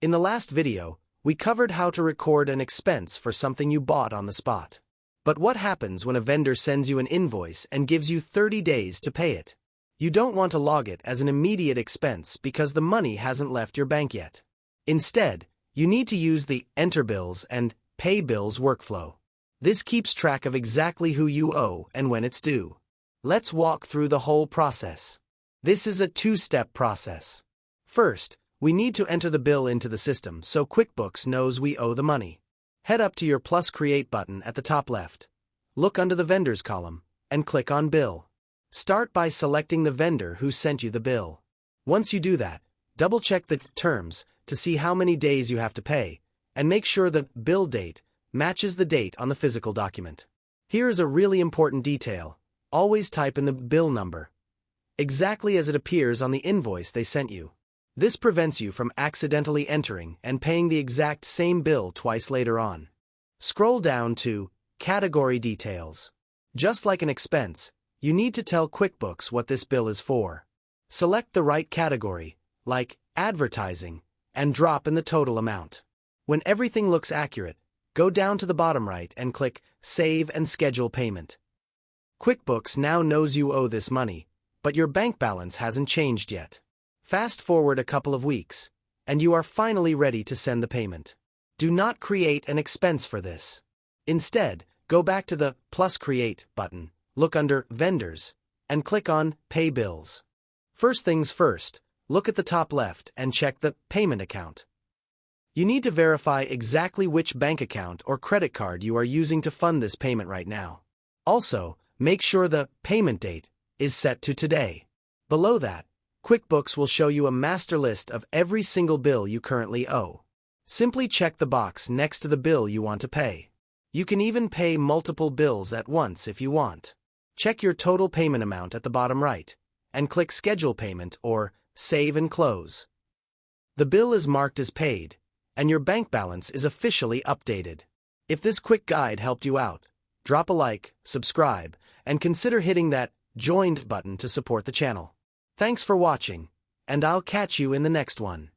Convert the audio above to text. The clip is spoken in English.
In the last video, we covered how to record an expense for something you bought on the spot. But what happens when a vendor sends you an invoice and gives you 30 days to pay it? You don't want to log it as an immediate expense because the money hasn't left your bank yet. Instead, you need to use the Enter Bills and Pay Bills workflow. This keeps track of exactly who you owe and when it's due. Let's walk through the whole process. This is a two-step process. First, we need to enter the bill into the system so QuickBooks knows we owe the money. Head up to your plus Create button at the top left. Look under the Vendors column and click on Bill. Start by selecting the vendor who sent you the bill. Once you do that, double-check the terms to see how many days you have to pay, and make sure the bill date matches the date on the physical document. Here is a really important detail. Always type in the bill number, exactly as it appears on the invoice they sent you. This prevents you from accidentally entering and paying the exact same bill twice later on. Scroll down to Category Details. Just like an expense, you need to tell QuickBooks what this bill is for. Select the right category, like Advertising, and drop in the total amount. When everything looks accurate, go down to the bottom right and click Save and Schedule Payment. QuickBooks now knows you owe this money, but your bank balance hasn't changed yet. Fast forward a couple of weeks, and you are finally ready to send the payment. Do not create an expense for this. Instead, go back to the Plus Create button, look under Vendors, and click on Pay Bills. First things first, look at the top left and check the Payment Account. You need to verify exactly which bank account or credit card you are using to fund this payment right now. Also, make sure the payment date is set to today. Below that, QuickBooks will show you a master list of every single bill you currently owe. Simply check the box next to the bill you want to pay. You can even pay multiple bills at once if you want. Check your total payment amount at the bottom right, and click Schedule Payment or Save and Close. The bill is marked as paid, and your bank balance is officially updated. If this quick guide helped you out, drop a like, subscribe, and consider hitting that Joined button to support the channel. Thanks for watching, and I'll catch you in the next one.